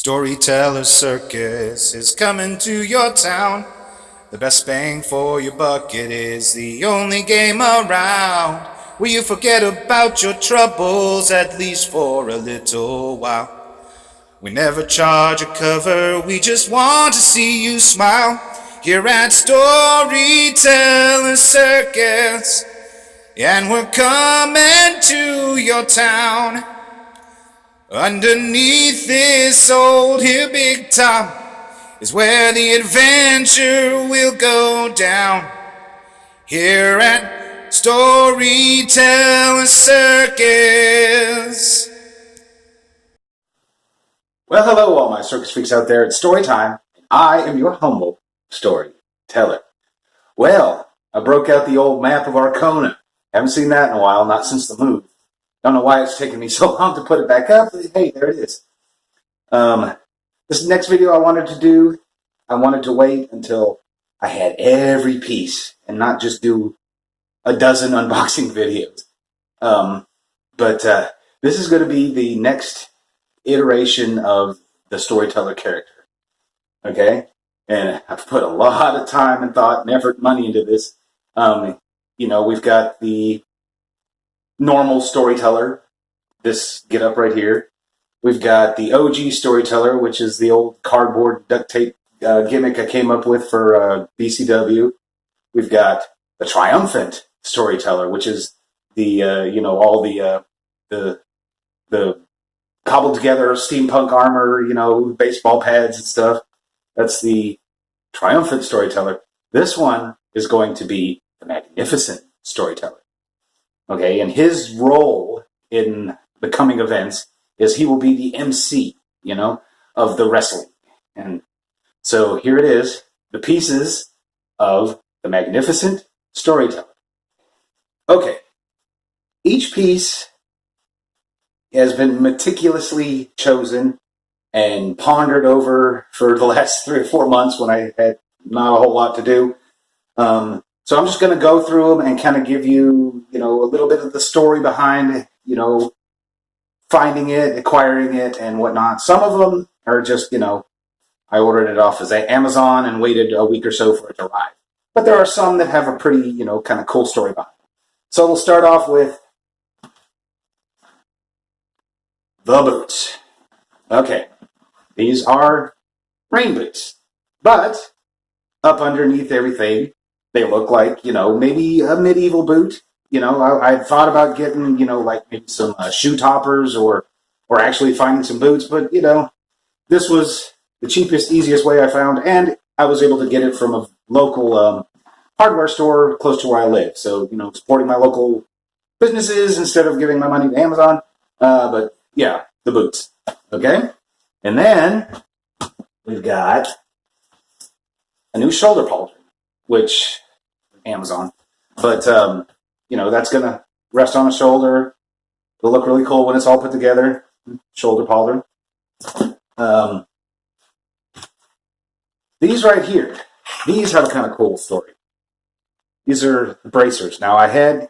Storyteller Circus is coming to your town. The best bang for your buck, it is the only game around where you forget about your troubles, at least for a little while. We never charge a cover, we just want to see you smile. Here at Storyteller Circus, and we're coming to your town. Underneath this old here big top is where the adventure will go down. Here at Storyteller Circus. Well, hello, all my circus freaks out there. It's story time, and I am your humble storyteller. Well, I broke out the old map of Arcona. Haven't seen that in a while, not since the move. Don't know why it's taken me so long to put it back up, but hey, there it is. This next video I wanted to wait until I had every piece and not just do a dozen unboxing videos. But this is going to be the next iteration of the storyteller character. Okay? And I've put a lot of time and thought and effort and money into this. We've got the normal storyteller, this get up right here. We've got the OG storyteller, which is the old cardboard duct tape gimmick I came up with for BCW. We've got the triumphant storyteller, which is the all the cobbled together steampunk armor, baseball pads and stuff. That's the triumphant storyteller. This one is going to be the magnificent storyteller. Okay, and his role in the coming events is he will be the MC, of the wrestling. And so here it is, the pieces of the magnificent storyteller. Okay, each piece has been meticulously chosen and pondered over for the last 3 or 4 months when I had not a whole lot to do. So I'm just going to go through them and kind of give you, a little bit of the story behind, finding it, acquiring it, and whatnot. Some of them are just, I ordered it off as Amazon and waited a week or so for it to arrive. But there are some that have a pretty, kind of cool story behind them. So we'll start off with the boots. Okay, these are rain boots. But up underneath everything, they look like, maybe a medieval boot. I thought about getting, maybe some shoe toppers or actually finding some boots. But, this was the cheapest, easiest way I found. And I was able to get it from a local hardware store close to where I live. So, supporting my local businesses instead of giving my money to Amazon. But, yeah, the boots. Okay? And then we've got a new shoulder pauldron, which Amazon. But, that's going to rest on a shoulder. It'll look really cool when it's all put together. Shoulder pauldron. These right here, these have a kind of cool story. These are bracers. Now, I had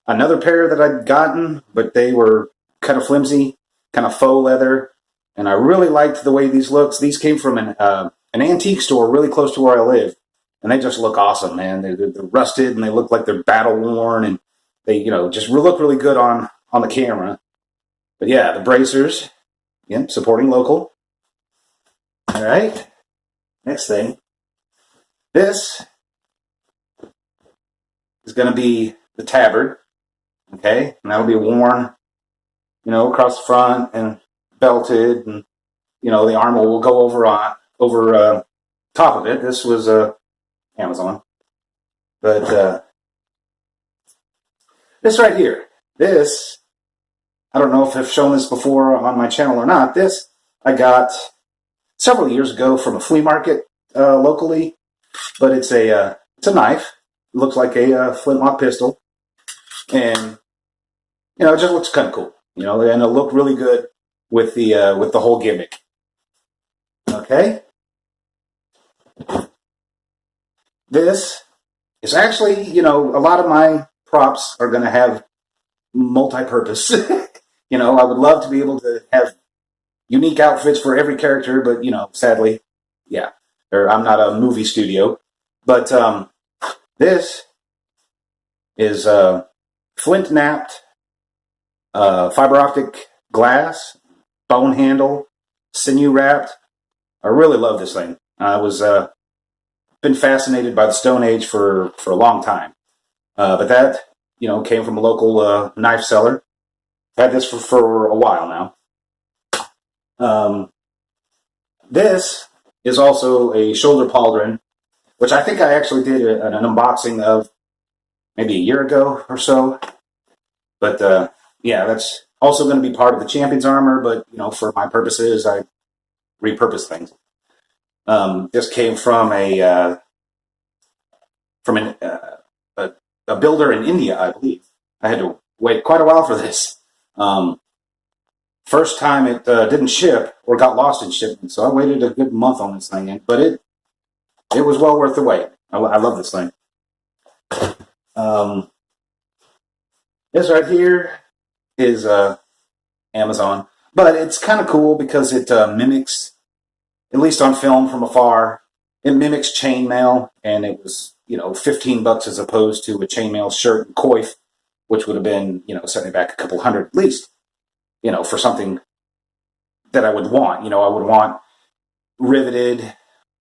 another pair that I'd gotten, but they were kind of flimsy, kind of faux leather, and I really liked the way these looked. These came from an antique store really close to where I live. And they just look awesome, man. They're rusted, and they look like they're battle-worn, and they, just look really good on the camera. But yeah, the bracers, again, supporting local. All right, next thing. This is going to be the tabard, okay? And that'll be worn, across the front and belted, and, the armor will go over top of it. This was Amazon. But this right here, this, I don't know if I've shown this before on my channel or not. This I got several years ago from a flea market locally, but it's a knife. It looks like a flintlock pistol, and it just looks kind of cool. And it'll look really good with the whole gimmick. Okay. This is actually, a lot of my props are going to have multi-purpose. I would love to be able to have unique outfits for every character, but sadly, yeah, I'm not a movie studio. But this is flint napped fiber optic glass, bone handle, sinew wrapped. I really love this thing. I was been fascinated by the Stone Age for a long time. But that came from a local knife seller. Had this for a while now. This is also a shoulder pauldron, which I think I actually did an unboxing of maybe a year ago or so. But yeah, that's also going to be part of the champion's armor. But for my purposes, I repurpose things. This came from a builder in India, I believe. I had to wait quite a while for this. First time it didn't ship or got lost in shipment, so I waited a good month on this thing. But it was well worth the wait. I love this thing. This right here is Amazon, but it's kind of cool because it mimics, at least on film from afar, it mimics chainmail, and it was $15 as opposed to a chainmail shirt and coif, which would have been setting back a couple hundred at least, for something that I would want. I would want riveted,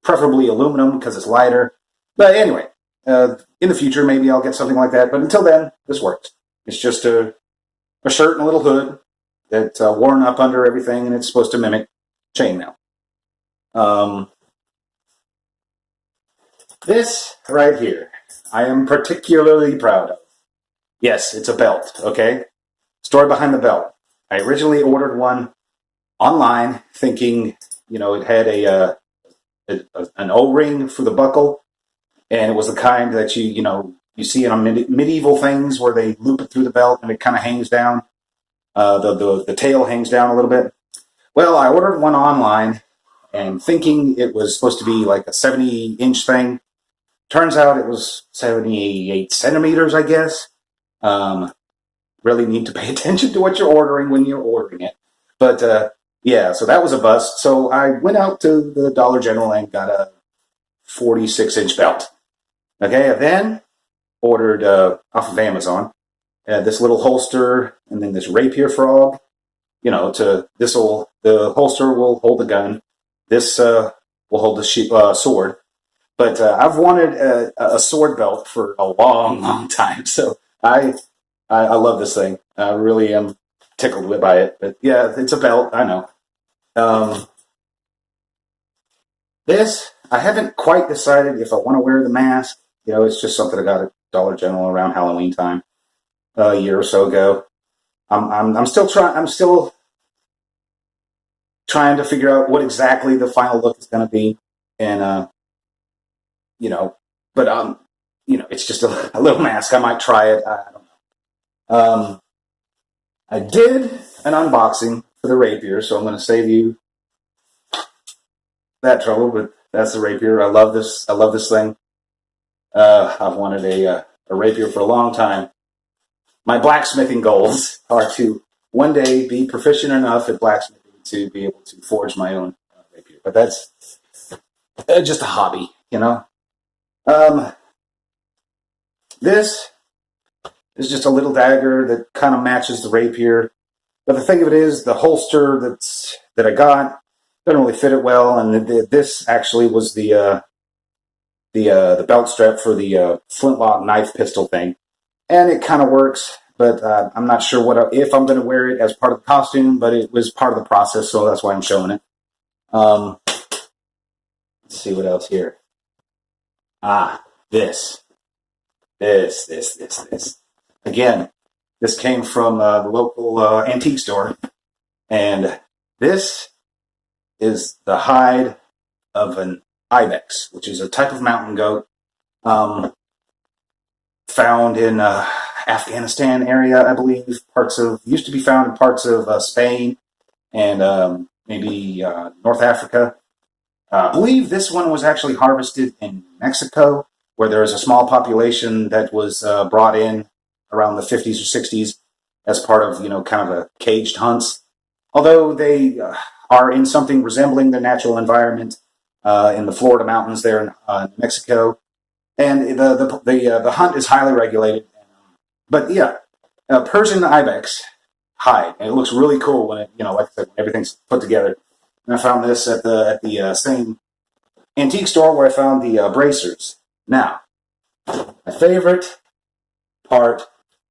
preferably aluminum because it's lighter. But anyway, in the future maybe I'll get something like that. But until then, this works. It's just a shirt and a little hood that's worn up under everything, and it's supposed to mimic chainmail. This right here, I am particularly proud of. Yes, it's a belt, okay? Story behind the belt. I originally ordered one online thinking, it had an O-ring for the buckle, and it was the kind that you see in medieval things where they loop it through the belt and it kind of hangs down. The tail hangs down a little bit. Well, I ordered one online and thinking it was supposed to be like a 70-inch thing. Turns out it was 78 centimeters, I guess. Really need to pay attention to what you're ordering when you're ordering it. But yeah, so that was a bust. So I went out to the Dollar General and got a 46-inch belt. Okay, I then ordered off of Amazon this little holster and then this rapier frog. The holster will hold the gun. This will hold the sword. But I've wanted a sword belt for a long, long time. So I love this thing. I really am tickled by it. But yeah, it's a belt. I know. This, I haven't quite decided if I want to wear the mask. It's just something I got at Dollar General around Halloween time a year or so ago. I'm still trying to figure out what exactly the final look is going to be, and but it's just a little mask. I might try it. I don't know. I did an unboxing for the rapier, so I'm going to save you that trouble. But that's the rapier. I love this. I love this thing. I've wanted a rapier for a long time. My blacksmithing goals are to one day be proficient enough at blacksmithing to be able to forge my own rapier. But that's just a hobby, This is just a little dagger that kind of matches the rapier. But the thing of it is, the holster that I got doesn't really fit it well, and this actually was the belt strap for the flintlock knife pistol thing, and it kind of works. But I'm not sure if I'm going to wear it as part of the costume. But it was part of the process, so that's why I'm showing it. Let's see what else here. This. Again, this came from the local antique store, and this is the hide of an ibex, which is a type of mountain goat found in Afghanistan area, I believe. Used to be found in parts of Spain and maybe North Africa. I believe this one was actually harvested in Mexico, where there is a small population that was brought in around the 50s or 60s as part of, kind of a caged hunts. Although are in something resembling their natural environment in the Florida mountains there in Mexico. And the hunt is highly regulated. But yeah, Persian ibex hide, and it looks really cool when it, like I said, when everything's put together. And I found this at the same antique store where I found the bracers. Now, my favorite part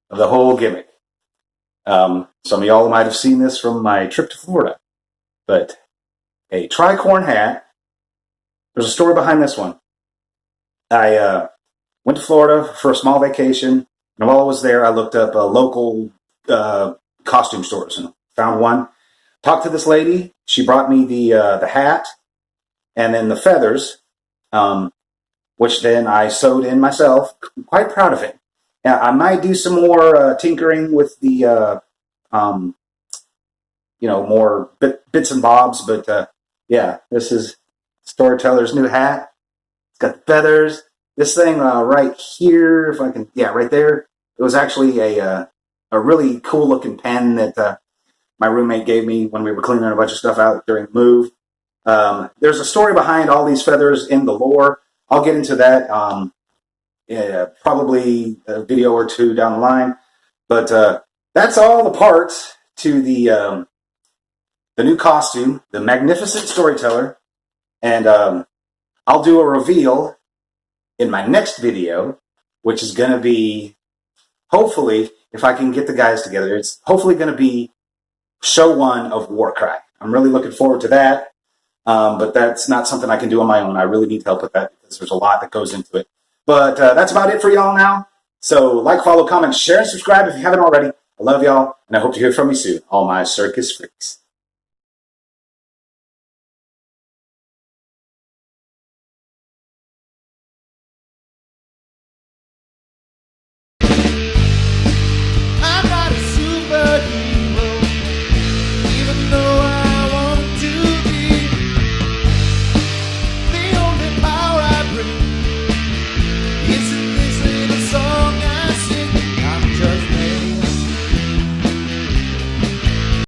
of the whole gimmick. Some of y'all might have seen this from my trip to Florida, but a tricorn hat. There's a story behind this one. I went to Florida for a small vacation, and while I was there, I looked up local costume stores and found one. Talked to this lady. She brought me the hat and then the feathers, which then I sewed in myself. I'm quite proud of it. Now, I might do some more tinkering with the more bits and bobs, but yeah, this is Storyteller's new hat. It's got the feathers. This thing right here, if I can, yeah, right there. It was actually a really cool looking pen that my roommate gave me when we were cleaning a bunch of stuff out during the move. There's a story behind all these feathers in the lore. I'll get into that probably a video or two down the line. But that's all the parts to the new costume, the magnificent Storyteller. And I'll do a reveal in my next video, which is going to be, hopefully, if I can get the guys together, it's hopefully going to be show 1 of Warcry. I'm really looking forward to that, but that's not something I can do on my own. I really need help with that because there's a lot that goes into it. But that's about it for y'all now. So like, follow, comment, share, and subscribe if you haven't already. I love y'all, and I hope to hear from you soon, all my circus freaks.